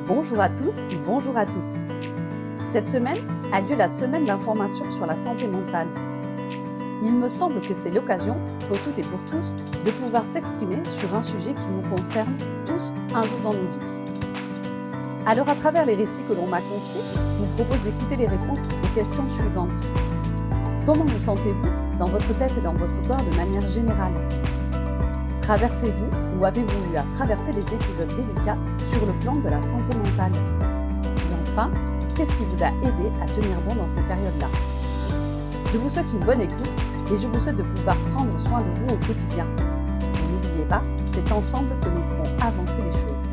Bonjour à tous et bonjour à toutes. Cette semaine a lieu la semaine d'information sur la santé mentale. Il me semble que c'est l'occasion, pour toutes et pour tous, de pouvoir s'exprimer sur un sujet qui nous concerne tous un jour dans nos vies. Alors à travers les récits que l'on m'a confiés, je vous propose d'écouter les réponses aux questions suivantes. Comment vous sentez-vous dans votre tête et dans votre corps de manière générale ? Traversez-vous ou avez-vous eu à traverser des épisodes délicats sur le plan de la santé mentale ? Et enfin, qu'est-ce qui vous a aidé à tenir bon dans ces périodes-là ? Je vous souhaite une bonne écoute et je vous souhaite de pouvoir prendre soin de vous au quotidien. Et n'oubliez pas, c'est ensemble que nous ferons avancer les choses.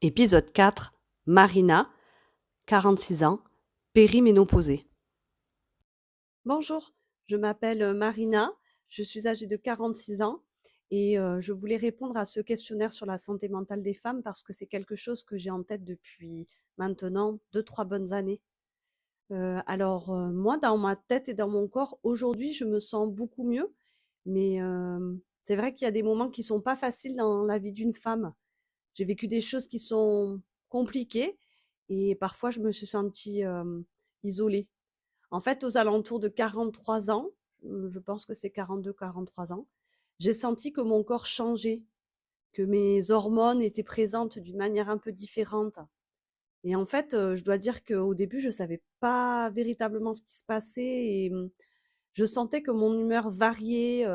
Épisode 4, Marina, 46 ans, périménopausée. Bonjour, je m'appelle Marina, je suis âgée de 46 ans et je voulais répondre à ce questionnaire sur la santé mentale des femmes parce que c'est quelque chose que j'ai en tête depuis maintenant 2-3 bonnes années. Moi, dans ma tête et dans mon corps, aujourd'hui, je me sens beaucoup mieux, mais c'est vrai qu'il y a des moments qui sont pas faciles dans la vie d'une femme. J'ai vécu des choses qui sont compliquées et parfois je me suis sentie isolée. En fait, aux alentours de 43 ans, je pense que c'est 42-43 ans, j'ai senti que mon corps changeait, que mes hormones étaient présentes d'une manière un peu différente. Et en fait, je dois dire qu'au début, je savais pas véritablement ce qui se passait et je sentais que mon humeur variait,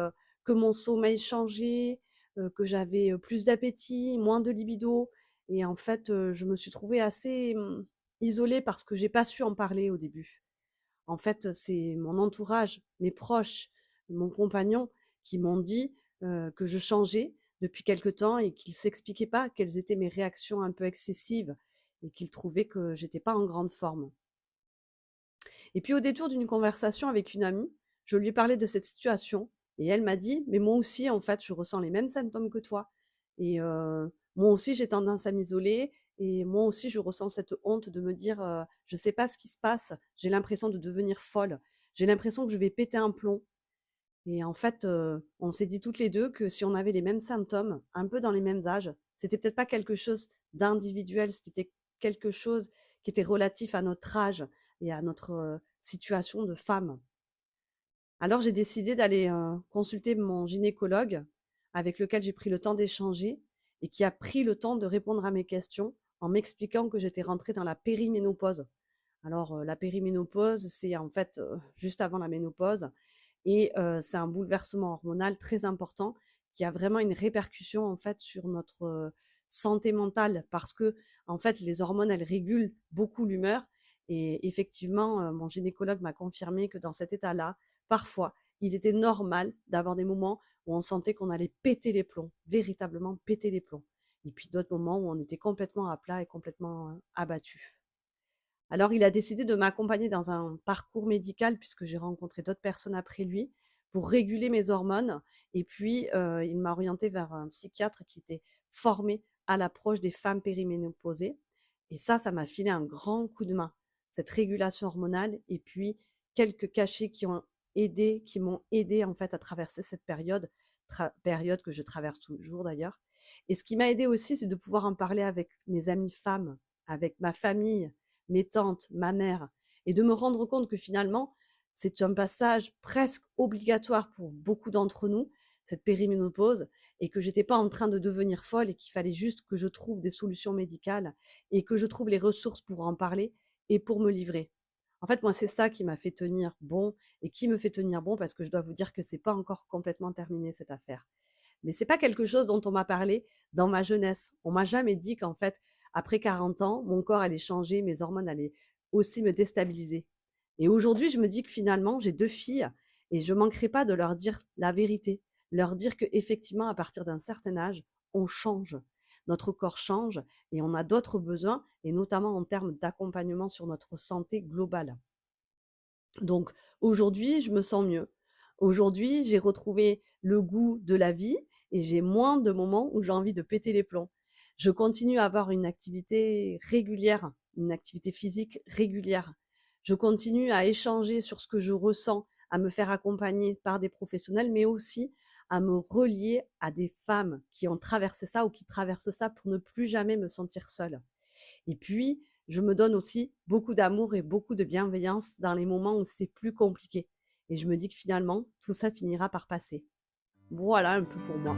que mon sommeil changeait, que j'avais, plus d'appétit, moins de libido et en fait, je me suis trouvée assez, isolée parce que j'ai pas su en parler au début. En fait, c'est mon entourage, mes proches, mon compagnon qui m'ont dit, que je changeais depuis quelque temps et qu'ils s'expliquaient pas quelles étaient mes réactions un peu excessives et qu'ils trouvaient que j'étais pas en grande forme. Et puis au détour d'une conversation avec une amie, je lui ai parlé de cette situation et elle m'a dit: «Mais moi aussi en fait, je ressens les mêmes symptômes que toi et moi aussi j'ai tendance à m'isoler et moi aussi je ressens cette honte de me dire, "Je sais pas ce qui se passe, j'ai l'impression de devenir folle, j'ai l'impression que je vais péter un plomb"». Et en fait, on s'est dit toutes les 2 que si on avait les mêmes symptômes, un peu dans les mêmes âges, c'était peut-être pas quelque chose d'individuel, c'était quelque chose qui était relatif à notre âge et à notre, situation de femme. Alors j'ai décidé d'aller, consulter mon gynécologue avec lequel j'ai pris le temps d'échanger et qui a pris le temps de répondre à mes questions en m'expliquant que j'étais rentrée dans la périménopause. Alors, la périménopause, c'est en fait, juste avant la ménopause et c'est un bouleversement hormonal très important qui a vraiment une répercussion, en fait, sur notre, santé mentale parce que en fait, les hormones, elles régulent beaucoup l'humeur et effectivement, mon gynécologue m'a confirmé que dans cet état-là, parfois, il était normal d'avoir des moments où on sentait qu'on allait péter les plombs, véritablement péter les plombs et puis d'autres moments où on était complètement à plat et complètement, abattus. Alors, il a décidé de m'accompagner dans un parcours médical puisque j'ai rencontré d'autres personnes après lui pour réguler mes hormones et puis, il m'a orientée vers un psychiatre qui était formé à l'approche des femmes périménopausées et ça m'a filé un grand coup de main. Cette régulation hormonale et puis quelques cachets qui m'ont aidé en fait à traverser cette période que je traverse toujours d'ailleurs et ce qui m'a aidé aussi, c'est de pouvoir en parler avec mes amies femmes, avec ma famille, mes tantes, ma mère, et de me rendre compte que finalement, c'est un passage presque obligatoire pour beaucoup d'entre nous, cette périménopause, et que j'étais pas en train de devenir folle et qu'il fallait juste que je trouve des solutions médicales et que je trouve les ressources pour en parler et pour me livrer. En fait, moi, c'est ça qui m'a fait tenir bon et qui me fait tenir bon parce que je dois vous dire que c'est pas encore complètement terminé cette affaire. Mais c'est pas quelque chose dont on m'a parlé dans ma jeunesse. On m'a jamais dit qu'en fait, après 40 ans, mon corps allait changer, mes hormones allaient aussi me déstabiliser. Et aujourd'hui, je me dis que finalement, j'ai 2 filles et je manquerai pas de leur dire la vérité, leur dire qu'effectivement, à partir d'un certain âge, on change. Notre corps change et on a d'autres besoins et notamment en termes d'accompagnement sur notre santé globale. Donc aujourd'hui, je me sens mieux. Aujourd'hui, j'ai retrouvé le goût de la vie et j'ai moins de moments où j'ai envie de péter les plombs. Je continue à avoir une activité régulière, une activité physique régulière. Je continue à échanger sur ce que je ressens, à me faire accompagner par des professionnels, mais aussi à me relier à des femmes qui ont traversé ça ou qui traversent ça pour ne plus jamais me sentir seule. Et puis, je me donne aussi beaucoup d'amour et beaucoup de bienveillance dans les moments où c'est plus compliqué. Et je me dis que finalement, tout ça finira par passer. Voilà un peu pour moi.